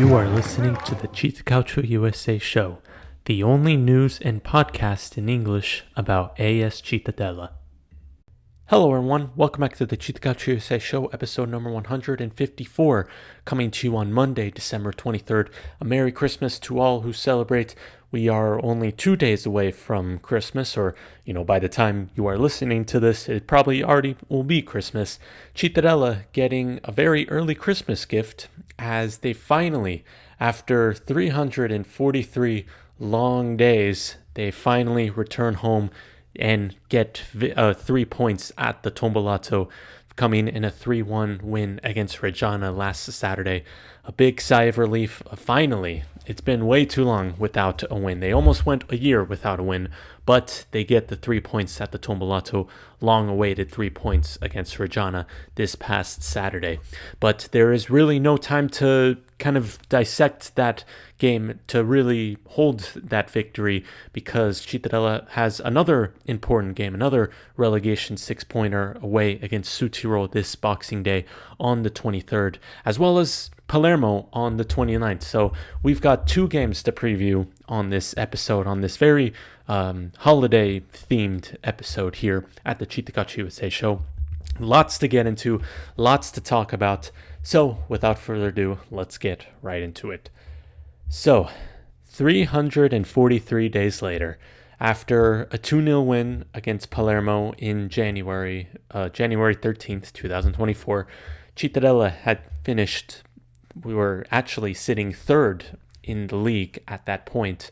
You are listening to the CittaCalcioUsa show, the only news and podcast in English about AS Cittadella. Hello everyone, welcome back to the CittaCalcioUsa show, episode number 154, coming to you on Monday, December 23rd. A Merry Christmas to all who celebrate. We are only 2 days away from Christmas, or, by the time you are listening to this, it probably already will be Christmas. Cittadella getting a very early Christmas gift as they finally, after 343 long days, they finally return home and get 3 points at the Tombolato, coming in a 3-1 win against Reggiana last Saturday. A big sigh of relief. Finally, it's been way too long without a win. They almost went a year without a win, but they get the 3 points at the Tombolato, long-awaited 3 points against Reggiana this past Saturday. But there is really no time to kind of dissect that game, to really hold that victory, because Cittadella has another important game, another relegation 6-pointer away against Sudtriol this Boxing Day on the 23rd, as well as Palermo on the 29th. So we've got 2 games to preview on this episode, on this very holiday-themed episode here at the CittaCalcioUsa show. Lots to get into, lots to talk about. So without further ado, let's get right into it. So 343 days later, after a 2-0 win against Palermo in January 13th, 2024, Cittadella had finished. We were actually sitting third in the league at that point,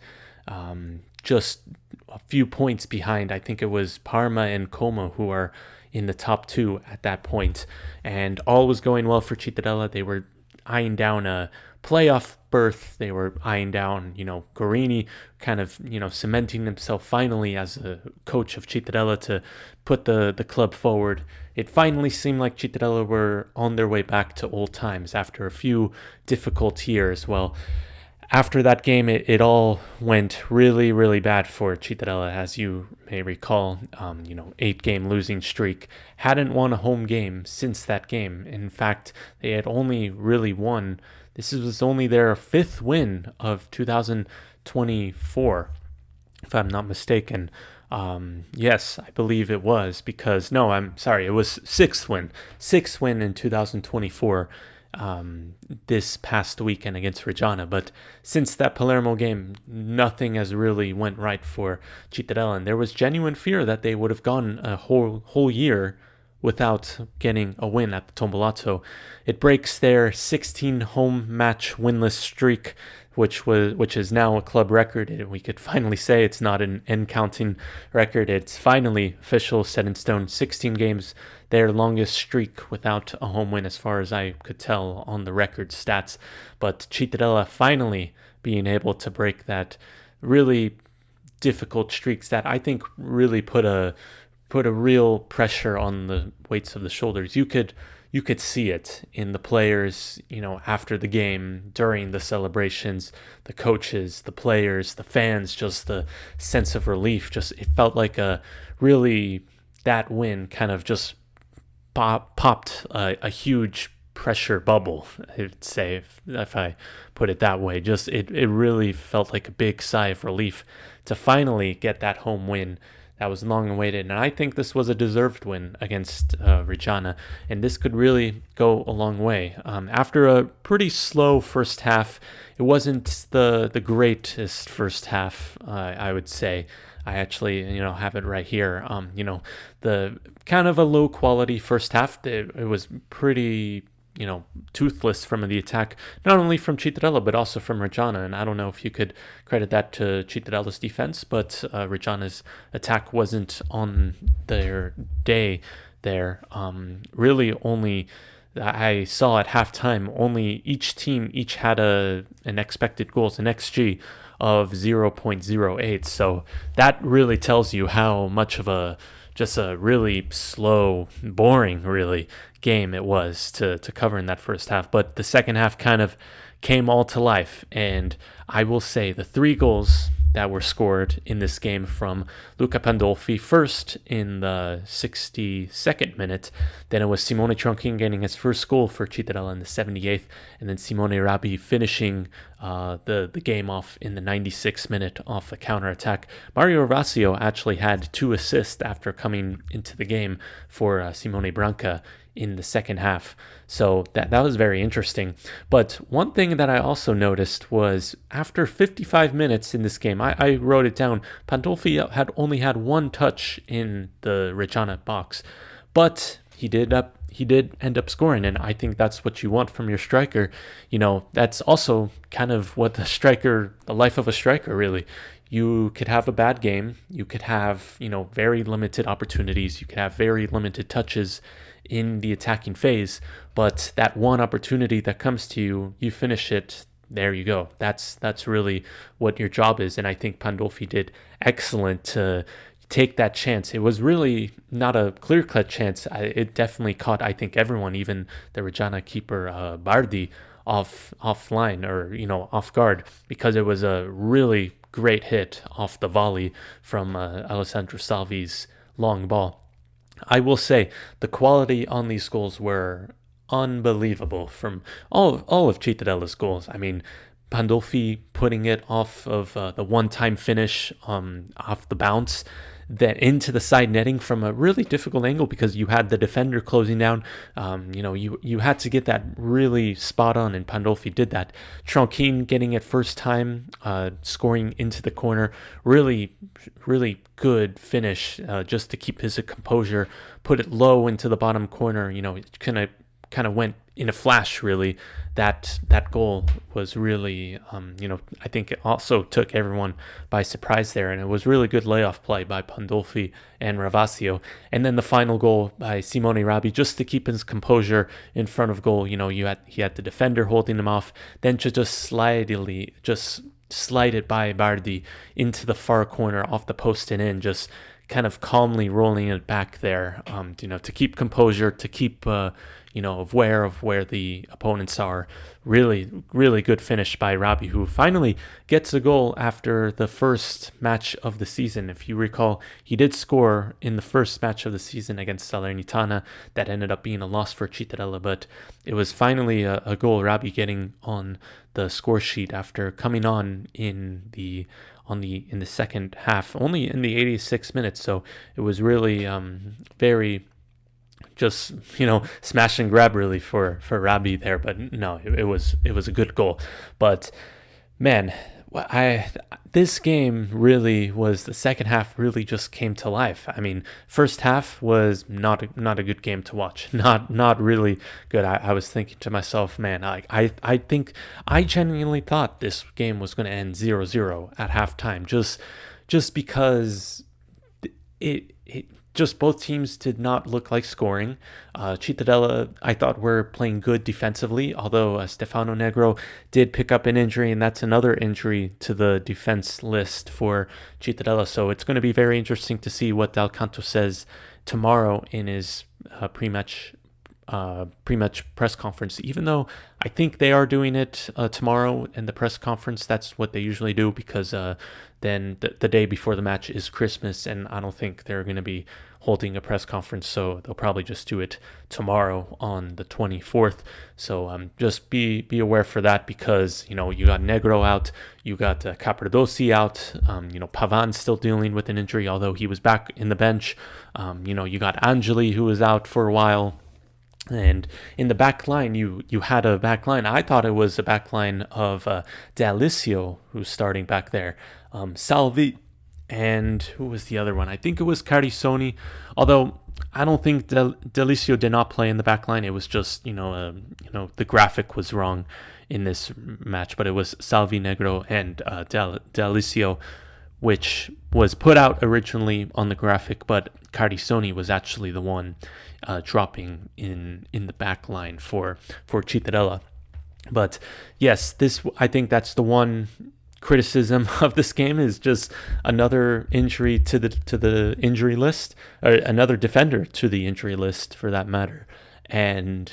just a few points behind. I think it was Parma and Como who are in the top 2 at that point. And all was going well for Cittadella. They were eyeing down a playoff berth. They were eyeing down, Guarini kind of, cementing himself finally as a coach of Cittadella to put the club forward. It finally seemed like Cittadella were on their way back to old times after a few difficult years. Well, after that game, it all went really, really bad for Cittadella, as you may recall. 8-game losing streak. Hadn't won a home game since that game. In fact, they had only really won. This was only their 5th win of 2024, if I'm not mistaken. Yes, I believe it was, because, no, I'm sorry, it was 6th win. 6th win in 2024. This past weekend against Reggiana. But since that Palermo game, nothing has really went right for Cittadella, and there was genuine fear that they would have gone a whole year without getting a win at the Tombolato. It breaks their 16 home match winless streak, which is now a club record. We could finally say it's not an end counting record. It's finally official, set in stone. 16 games, their longest streak without a home win, as far as I could tell on the record stats. But Cittadella finally being able to break that really difficult streaks that I think really put a real pressure on the weights of the shoulders. You could see it in the players, after the game, during the celebrations, the coaches, the players, the fans, just the sense of relief. It felt like that win kind of just popped a huge pressure bubble, I'd say, if I put it that way. It really felt like a big sigh of relief to finally get that home win that was long awaited, and I think this was a deserved win against Reggiana, and this could really go a long way. After a pretty slow first half, it wasn't the greatest first half, I would say. I actually, have it right here. The kind of a low quality first half. It was pretty, toothless from the attack, not only from Cittadella, but also from Reggiana. And I don't know if you could credit that to Cittadella's defense, but Reggiana's attack wasn't on their day there. Really only, I saw at halftime, only each team had an expected goals, an XG of 0.08. So that really tells you how much of just a really slow, boring, really, game it was to cover in that first half. But the second half kind of came all to life, and I will say the 3 goals that were scored in this game from Luca Pandolfi, first in the 62nd minute. Then it was Simone Tronkin getting his first goal for Cittadella in the 78th, and then Simone Rabi finishing the game off in the 96th minute off the counter-attack. Mario Ravasio actually had 2 assists after coming into the game for Simone Branca in the second half. So that was very interesting. But one thing that I also noticed was after 55 minutes in this game, I wrote it down, Pandolfi had only had 1 touch in the Reggiana box, but he did end up scoring, and I think that's what you want from your striker. That's also kind of what the life of a striker, really. You could have a bad game, you could have, very limited opportunities, you could have very limited touches in the attacking phase, but that one opportunity that comes to you, you finish it. There you go. That's really what your job is, and I think Pandolfi did excellent to take that chance. It was really not a clear-cut chance. It definitely caught, I think, everyone, even the Reggiana keeper Bardi, offline, or off guard, because it was a really great hit off the volley from Alessandro Salvi's long ball. I will say the quality on these goals were unbelievable from all of Cittadella's goals. I mean, Pandolfi putting it off of the one-time finish off the bounce, then into the side netting from a really difficult angle because you had the defender closing down. You had to get that really spot on, and Pandolfi did that. Tronkin getting it first time, scoring into the corner. Really, really good finish, just to keep his composure. Put it low into the bottom corner. It kind of went in a flash, really. That goal was really, I think it also took everyone by surprise there, and it was really good layoff play by Pandolfi and Ravasio. And then the final goal by Simone Rabi, just to keep his composure in front of goal. He had the defender holding him off, then to just slide it by Bardi into the far corner off the post and in, just kind of calmly rolling it back there, to keep composure, to keep, aware of where the opponents are. Really, really good finish by Rabi, who finally gets a goal after the first match of the season. If you recall, he did score in the first match of the season against Salernitana. That ended up being a loss for Cittadella, but it was finally a goal, Rabi getting on the score sheet after coming on in the second half, only in the 86 minutes. So it was really very just smash and grab really for Rabi there. But no, it was a good goal. But man, this game really was, the second half really just came to life. I mean, first half was not a good game to watch. Not really good. I was thinking to myself, man, I think I genuinely thought this game was going to end 0-0 at halftime, just because it just both teams did not look like scoring. Cittadella, I thought, were playing good defensively, although Stefano Negro did pick up an injury, and that's another injury to the defense list for Cittadella. So it's going to be very interesting to see what Dal Canto says tomorrow in his pre-match press conference, even though I think they are doing it tomorrow in the press conference. That's what they usually do, because then the day before the match is Christmas, and I don't think they're going to be holding a press conference, so they'll probably just do it tomorrow on the 24th. So just be aware for that, because you got Negro out, you got Capradossi out, Pavan's still dealing with an injury, although he was back in the bench. You got Angeli, who was out for a while. And in the back line, you had a back line. I thought it was a back line of D'Alicio, who's starting back there. Salvi, and who was the other one? I think it was Carisoni, although I don't think D'Alicio did not play in the back line. It was just, the graphic was wrong in this match, but it was Salvi, Negro, and D'Alicio, which was put out originally on the graphic, but Carisoni was actually the one dropping in the back line for Cittadella. But yes, I think that's the one criticism of this game, is just another injury to the injury list, or another defender to the injury list for that matter. And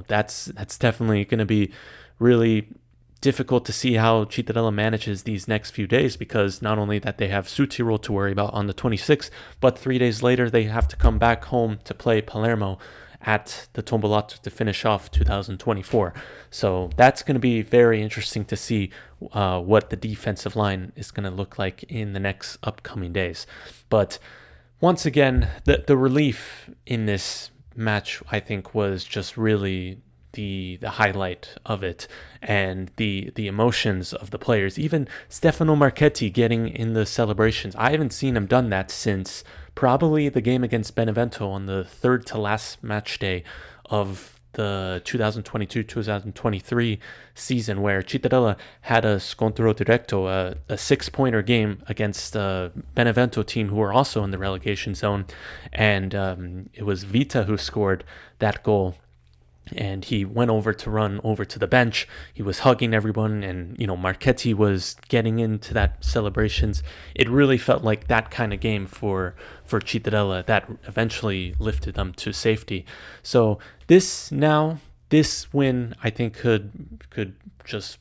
that's definitely going to be really difficult to see how Cittadella manages these next few days, because not only that they have Sudtriol to worry about on the 26th, but 3 days later they have to come back home to play Palermo at the Tombolato to finish off 2024. So that's going to be very interesting to see what the defensive line is going to look like in the next upcoming days. But once again, the relief in this match, I think, was just really the highlight of it, and the emotions of the players. Even Stefano Marchetti getting in the celebrations. I haven't seen him done that since probably the game against Benevento on the third to last match day of the 2022-2023 season, where Cittadella had a scontro diretto, a 6-pointer game against a Benevento team who were also in the relegation zone, and it was Vita who scored that goal. And he went over to run over to the bench. He was hugging everyone, and Marchetti was getting into that celebrations. It really felt like that kind of game for Cittadella that eventually lifted them to safety. So this win, I think, could just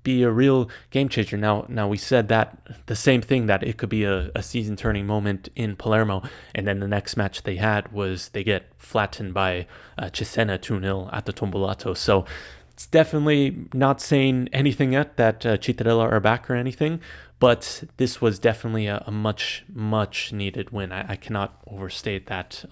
be a real game changer. Now we said that the same thing, that it could be a season turning moment in Palermo, and then the next match they had was they get flattened by Cesena 2-0 at the Tombolato. So it's definitely not saying anything yet that Cittadella are back or anything, but this was definitely a much needed win. I cannot overstate that.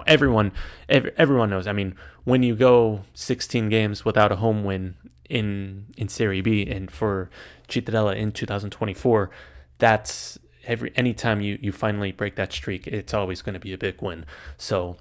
Everyone knows. I mean, when you go 16 games without a home win in Serie B, and for Cittadella in 2024, that's anytime you finally break that streak, it's always going to be a big win. So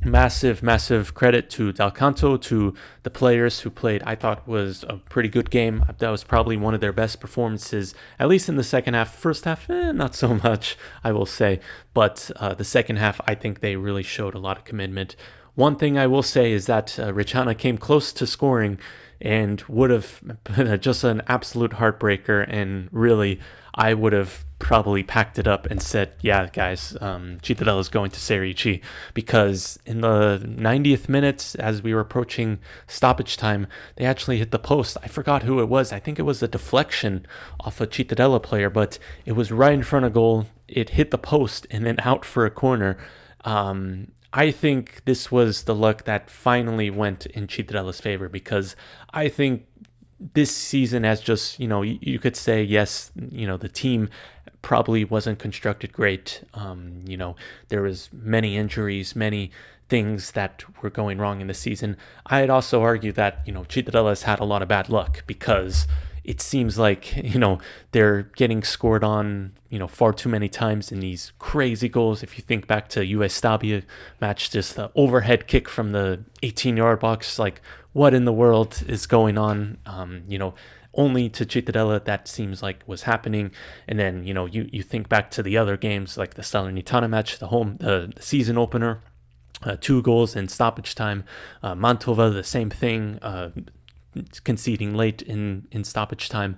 massive credit to Dal Canto, to the players who played. I thought was a pretty good game. That was probably one of their best performances, at least in the second half. First half, not so much, I will say, but the second half, I think they really showed a lot of commitment. One thing I will say is that Reggiana came close to scoring and would have been just an absolute heartbreaker, and really I would have probably packed it up and said, yeah guys, Cittadella is going to Serie C, because in the 90th minutes, as we were approaching stoppage time, they actually hit the post. I forgot who it was. I think it was a deflection off a Cittadella player, but it was right in front of goal. It hit the post and then out for a corner. I think this was the luck that finally went in Cittadella's favor, because I think this season has just, you could say, yes, the team probably wasn't constructed great. There was many injuries, many things that were going wrong in the season. I'd also argue that, Cittadella has had a lot of bad luck, because it seems like, they're getting scored on, far too many times in these crazy goals. If you think back to US Stabia match, just the overhead kick from the 18-yard box, like, what in the world is going on? Only to Cittadella that seems like was happening. And then, you think back to the other games, like the Salernitana match, the season opener, 2 goals in stoppage time. Mantova, the same thing, conceding late in stoppage time.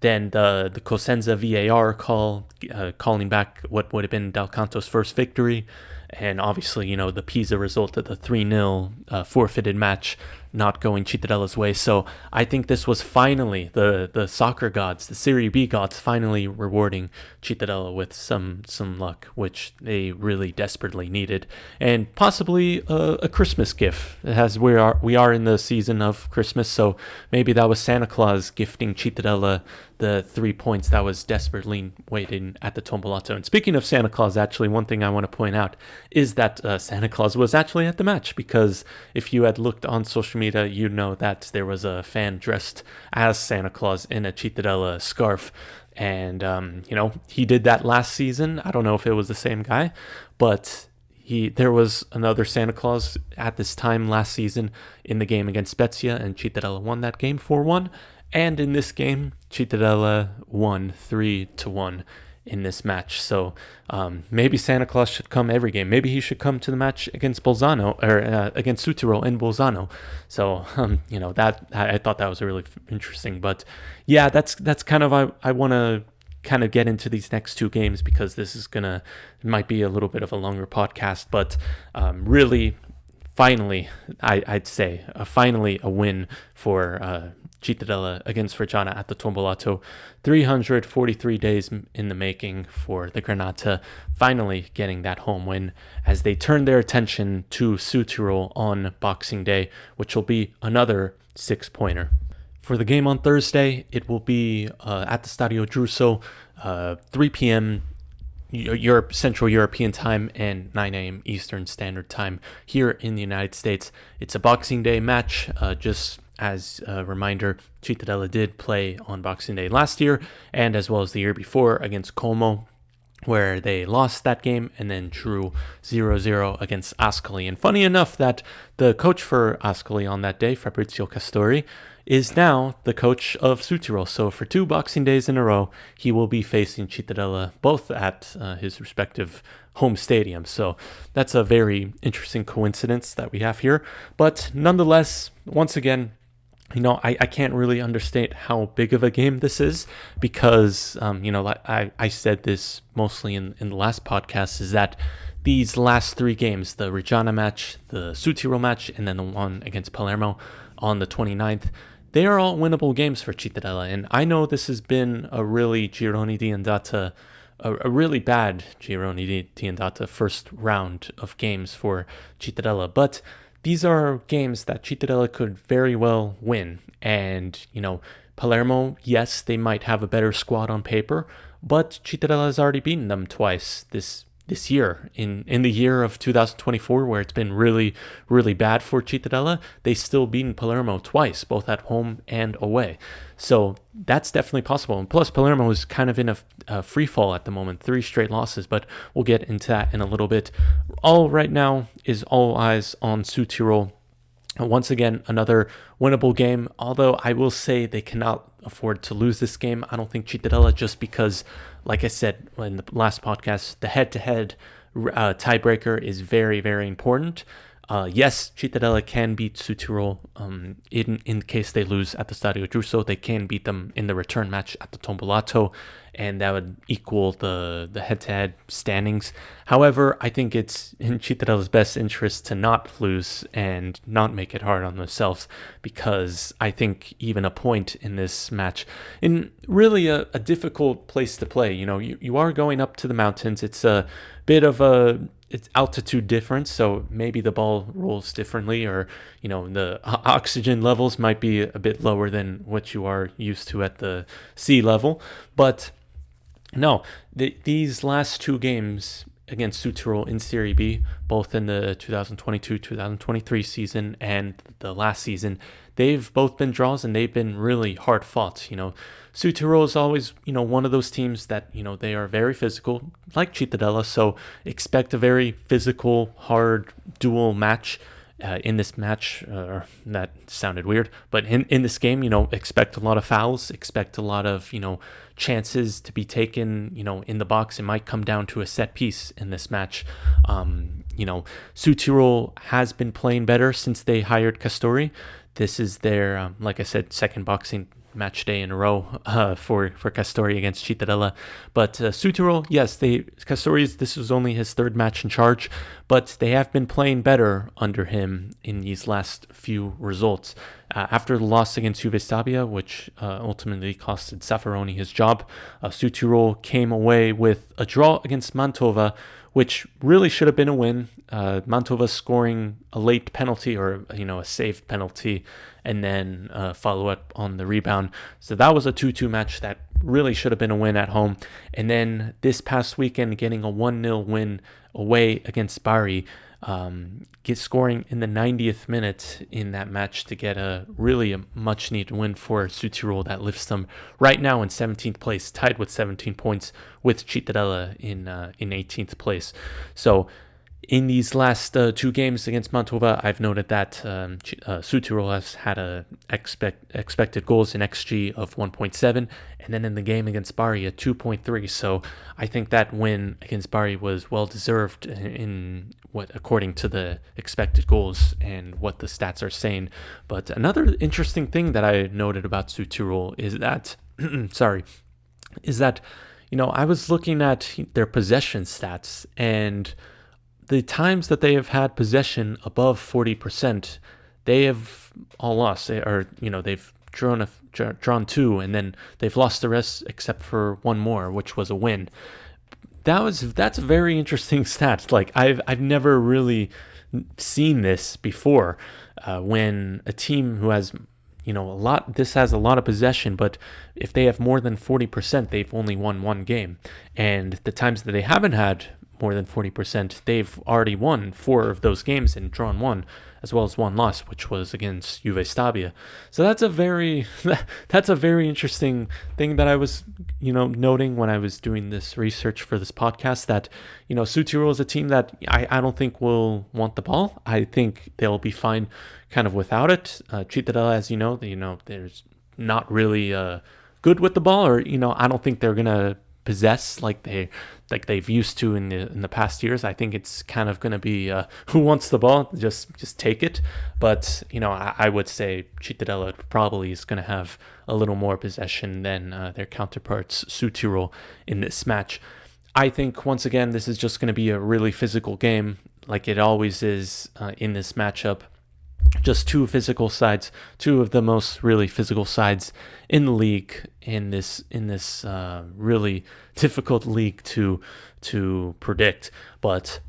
Then the Cosenza VAR calling back what would have been Dal Canto's first victory. And obviously, the Pisa result of the 3-0 forfeited match not going Cittadella's way. So I think this was finally the soccer gods, the Serie B gods, finally rewarding Cittadella with some luck, which they really desperately needed, and possibly a Christmas gift, as we are in the season of Christmas. So maybe that was Santa Claus gifting Cittadella the 3 points that was desperately waiting at the Tombolato. And speaking of Santa Claus, actually, one thing I want to point out is that Santa Claus was actually at the match, because if you had looked on social media, you'd know that there was a fan dressed as Santa Claus in a Cittadella scarf. And, he did that last season. I don't know if it was the same guy, but there was another Santa Claus at this time last season in the game against Spezia, and Cittadella won that game 4-1. And in this game, Cittadella won 3-1 in this match. So maybe Santa Claus should come every game. Maybe he should come to the match against Bolzano, or against Sudtriol in Bolzano. So that I thought that was really interesting. But yeah, that's kind of I want to kind of get into these next 2 games, because this is might be a little bit of a longer podcast. But really, finally, I'd say finally a win for Cittadella against Reggiana at the Tombolato. 343 days in the making for the Granata, finally getting that home win as they turn their attention to Sudtriol on Boxing Day, which will be another 6-pointer. For the game on Thursday, it will be at the Stadio Druso, 3 p.m. Central European time and 9 a.m. Eastern Standard Time here in the United States. It's a Boxing Day match. Just as a reminder, Cittadella did play on Boxing Day last year and as well as the year before against Como, where they lost that game and then drew 0-0 against Ascoli. And funny enough that the coach for Ascoli on that day, Fabrizio Castori, is now the coach of Sudtriol. So for 2 Boxing Days in a row, he will be facing Cittadella, both at his respective home stadium. So that's a very interesting coincidence that we have here. But nonetheless, once again, I can't really understate how big of a game this is because, I said this mostly in the last podcast, is that these last 3 games, the Reggiana match, the Sudtriol match, and then the one against Palermo on the 29th, they are all winnable games for Cittadella. And I know this has been a really Gironi di Andata, a really bad Gironi di Andata first round of games for Cittadella, but these are games that Cittadella could very well win. And, Palermo, yes, they might have a better squad on paper, but Cittadella has already beaten them twice this year. In the year of 2024, where it's been really, really bad for Cittadella, they still beaten Palermo twice, both at home and away. So that's definitely possible. And plus, Palermo is kind of in a free fall at the moment, 3 straight losses, but we'll get into that in a little bit. All right now is all eyes on Sudtriol. Once again, another winnable game, although I will say they cannot afford to lose this game. I don't think Cittadella, just because, like I said in the last podcast, the head-to-head tiebreaker is very, very important. Yes, Cittadella can beat Sudtriol in case they lose at the Stadio Druso. They can beat them in the return match at the Tombolato, and that would equal the head-to-head standings. However, I think it's in Cittadella's best interest to not lose and not make it hard on themselves, because I think even a point in this match, in really a difficult place to play, you are going up to the mountains. It's a bit of it's altitude difference, so maybe the ball rolls differently, or the oxygen levels might be a bit lower than what you are used to at the sea level. But no, these last 2 games against Sudtriol in Serie B, both in the 2022-2023 season and the last season, they've both been draws and they've been really hard fought. Sudtriol is always, one of those teams that, they are very physical, like Cittadella, so expect a very physical, hard duel match. In this match, that sounded weird, but in this game, expect a lot of fouls, expect a lot of, chances to be taken, in the box. It might come down to a set piece in this match. Sudtriol has been playing better since they hired Castori. This is their, like I said, second boxing match day in a row for Castori against Cittadella. But Sudtriol, yes, this was only his 3rd match in charge, but they have been playing better under him in these last few results. After the loss against Juve Stabia, which ultimately costed Zaffaroni his job, Sudtriol came away with a draw against Mantova, which really should have been a win. Mantova scoring a late penalty, or a saved penalty, and then follow up on the rebound. So that was a 2-2 match that really should have been a win at home. And then this past weekend, getting a 1-0 win away against Bari, scoring in the 90th minute in that match to get a much needed win for Sudtriol that lifts them right now in 17th place, tied with 17 points with Cittadella in 18th place. So in these last 2 games against Mantova, I've noted that Sudtriol has had a expected goals in XG of 1.7, and then in the game against Bari at 2.3. So I think that win against Bari was well deserved in what, according to the expected goals and what the stats are saying. But another interesting thing that I noted about Sudtriol is that, I was looking at their possession stats, and the times that they have had possession above 40%, they have all lost. They've drawn two, and then they've lost the rest except for one more, which was a win. That's a very interesting stat. Like I've never really seen this before, when a team who has this has a lot of possession, but if they have more than 40%, they've only won one game. And the times that they haven't had more than 40%, they've already won 4 of those games and drawn 1, as well as 1 loss, which was against Juve Stabia. So that's a very interesting thing that I was noting when I was doing this research for this podcast, that Sudtriol is a team that I don't think will want the ball. I think they'll be fine kind of without it. Cittadella, as there's not really good with the ball, or I don't think they're gonna possess like they've used to in the past years. I think it's kind of going to be who wants the ball, just take it. But I would say Cittadella probably is going to have a little more possession than their counterparts Sudtriol in this match. I think once again this is just going to be a really physical game, like it always is in this matchup. Just two physical sides, two of the most really physical sides in the league, in this really difficult league to predict. But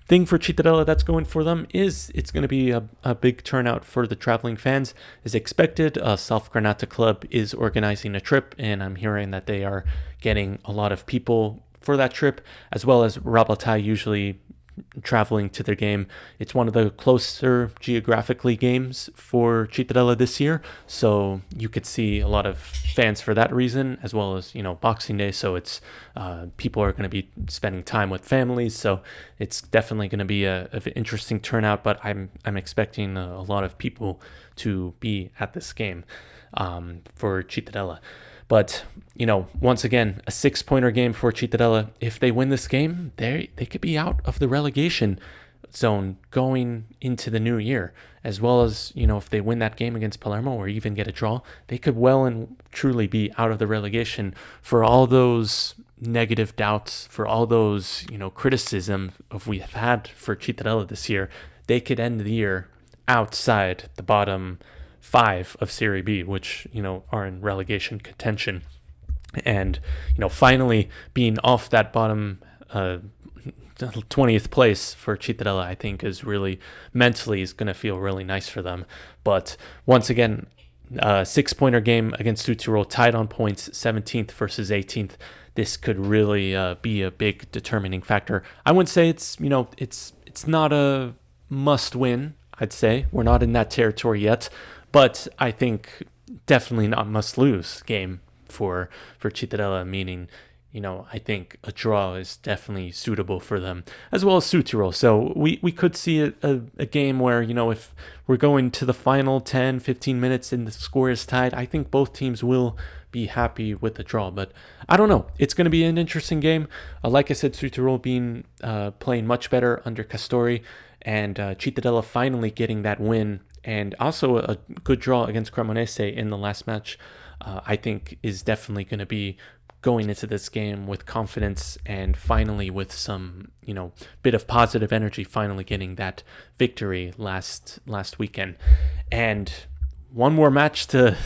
thing for Cittadella that's going for them is it's going to be a big turnout for the traveling fans, as expected. South Granata Club is organizing a trip, and I'm hearing that they are getting a lot of people for that trip, as well as Rabata usually traveling to their game. It's one of the closer geographically games for Cittadella this year, so you could see a lot of fans for that reason, as well as Boxing Day. So it's people are going to be spending time with families, so it's definitely going to be an interesting turnout. But I'm expecting a lot of people to be at this game for Cittadella. But, once again, a 6-pointer game for Cittadella. If they win this game, they could be out of the relegation zone going into the new year, as well as, if they win that game against Palermo or even get a draw, they could well and truly be out of the relegation. For all those negative doubts, for all those, criticism of we have had for Cittadella this year, they could end the year outside the bottom 5 of Serie B, which are in relegation contention. And finally being off that bottom 20th place for Cittadella, I think is really mentally is going to feel really nice for them. But once again, 6-pointer game against Sudtriol, tied on points, 17th versus 18th. This could really be a big determining factor. I wouldn't say it's not a must win. I'd say we're not in that territory yet. But I think definitely not must-lose game for Cittadella, meaning, I think a draw is definitely suitable for them, as well as Sudtriol. So we could see a game where, if we're going to the final 10, 15 minutes and the score is tied, I think both teams will be happy with the draw. But I don't know. It's going to be an interesting game. Like I said, Sudtriol playing much better under Castori, and Cittadella finally getting that win, and also a good draw against Cremonese in the last match, I think is definitely going to be going into this game with confidence and finally with some, bit of positive energy, finally getting that victory last weekend. And one more match to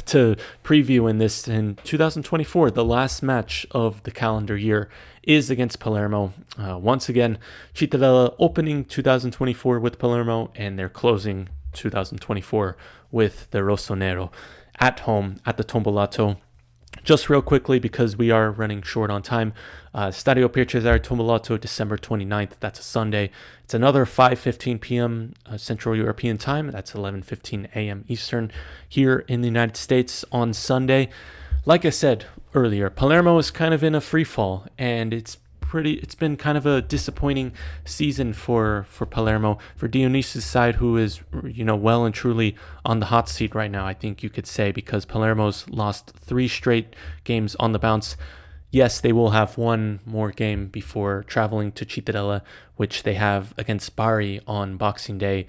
preview in 2024, the last match of the calendar year is against Palermo. Once again, Cittadella opening 2024 with Palermo, and they're closing 2024 with the Rossonero at home at the Tombolato. Just real quickly, because we are running short on time, Stadio Piercesare Tombolato, December 29th. That's a Sunday. It's another 5:15 p.m. Central European time. That's 11:15 a.m. Eastern here in the United States on Sunday. Like I said earlier, Palermo is kind of in a free fall, and it's been kind of a disappointing season for Palermo, for Dionis's side, who is well and truly on the hot seat right now, I think you could say, because Palermo's lost 3 straight games on the bounce. Yes, they will have one more game before traveling to Cittadella, which they have against Bari on Boxing Day.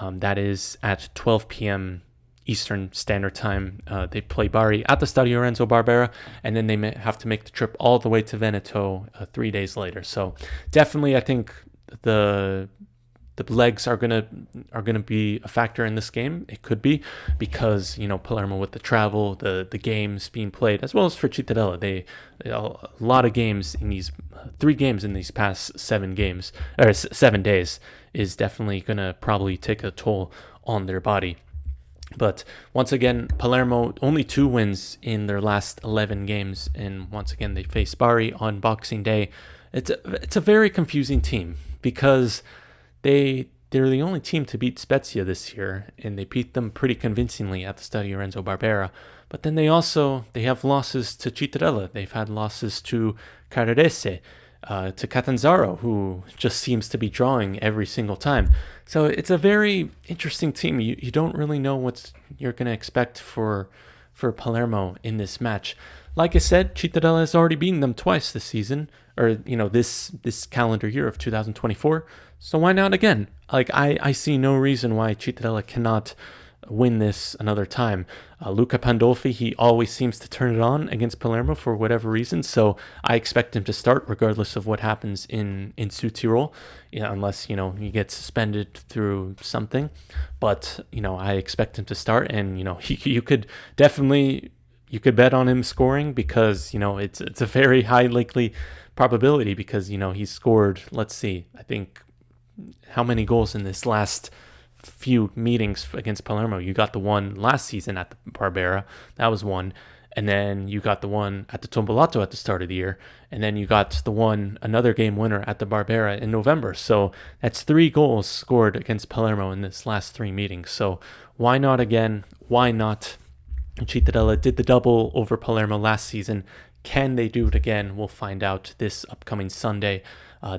That is at 12 p.m. Eastern Standard Time. They play Bari at the Stadio Renzo Barbera, and then they have to make the trip all the way to Veneto 3 days later. So definitely, I think the the legs are gonna be a factor in this game. It could be because Palermo with the travel, the games being played, as well as for Cittadella, they a lot of games in these 3 games in these past 7 days is definitely gonna probably take a toll on their body. But once again, Palermo only 2 wins in their last 11 games, and once again they face Bari on Boxing Day. It's a very confusing team because they're the only team to beat Spezia this year, and they beat them pretty convincingly at the Stadio Renzo Barbera. But then they have losses to Cittadella. They've had losses to Carrarese, to Catanzaro, who just seems to be drawing every single time. So it's a very interesting team. You don't really know what you're going to expect for Palermo in this match. Like I said, Cittadella has already beaten them twice this season, or this calendar year of 2024. So why not again? Like I see no reason why Cittadella cannot win this another time. Luca Pandolfi, he always seems to turn it on against Palermo for whatever reason, so I expect him to start regardless of what happens in Sudtirol, unless he gets suspended through something. But I expect him to start, and you could bet on him scoring because it's a very high likely probability because he's scored, let's see, I think, how many goals in this last few meetings against Palermo. You got the one last season at the Barbera, that was one, and then you got the one at the Tombolato at the start of the year, and then you got another game winner at the Barbera in November. So that's 3 goals scored against Palermo in this last 3 meetings. So why not again? Why not? Cittadella did the double over Palermo last season. Can they do it again? We'll find out this upcoming Sunday,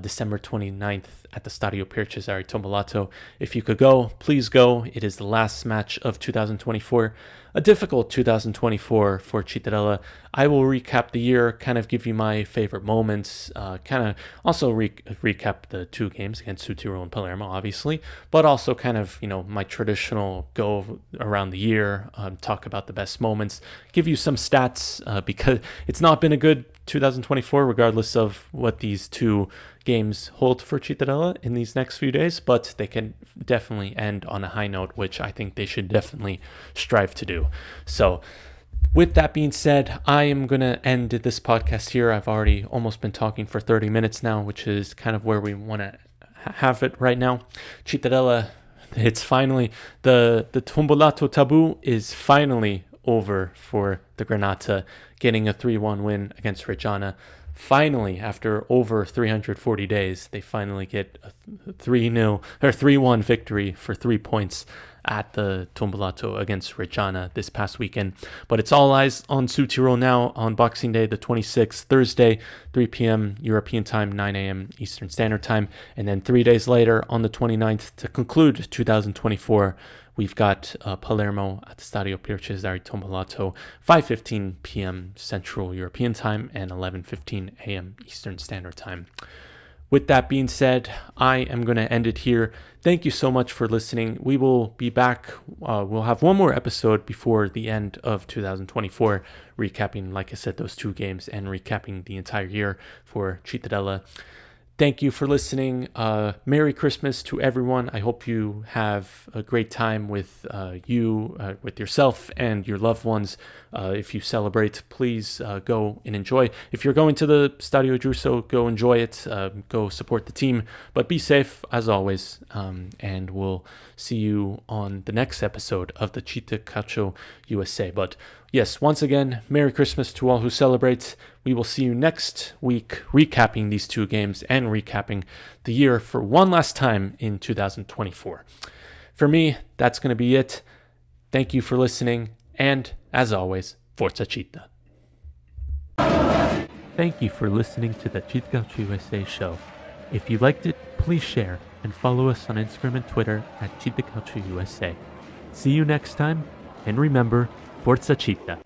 December 29th at the Stadio Cesare Tombolato. If you could go, please go. It is the last match of 2024. A difficult 2024 for Cittadella. I will recap the year, kind of give you my favorite moments, kind of also recap the 2 games against Sudtirol and Palermo, obviously, but also kind of, my traditional go around the year, talk about the best moments, give you some stats, because it's not been a good 2024, regardless of what these 2 games hold for Cittadella in these next few days, but they can definitely end on a high note, which I think they should definitely strive to do. So with that being said, I am going to end this podcast here. I've already almost been talking for 30 minutes now, which is kind of where we want to have it right now. Cittadella, it's finally, the Tombolato taboo is finally over for the Granata, getting a 3-1 win against Reggiana. Finally, after over 340 days, they finally get a 3-0 or 3-1 victory for 3 points at the Tombolato against Reggiana this past weekend. But it's all eyes on Sudtirol now on Boxing Day, the 26th, Thursday, 3 p.m. European time, 9 a.m. Eastern Standard Time. And then 3 days later, on the 29th, to conclude 2024, we've got Palermo at the Stadio Cesare Tombolato, 5:15 p.m. Central European Time and 11:15 a.m. Eastern Standard Time. With that being said, I am going to end it here. Thank you so much for listening. We will be back. We'll have one more episode before the end of 2024, recapping, like I said, those 2 games and recapping the entire year for Cittadella. Thank you for listening. Merry Christmas to everyone. I hope you have a great time with with yourself and your loved ones. If you celebrate, please go and enjoy. If you're going to the Stadio Giusto, go enjoy it. Go support the team. But be safe, as always. And we'll see you on the next episode of the CittaCalcioUsa. But yes, once again, Merry Christmas to all who celebrate. We will see you next week, recapping these 2 games and recapping the year for one last time in 2024. For me, that's going to be it. Thank you for listening, and as always, Forza Citta. Thank you for listening to the CittaCalcioUsa show. If you liked it, please share and follow us on Instagram and Twitter at CittaCalcioUsa. See you next time, and remember, Forza Citta.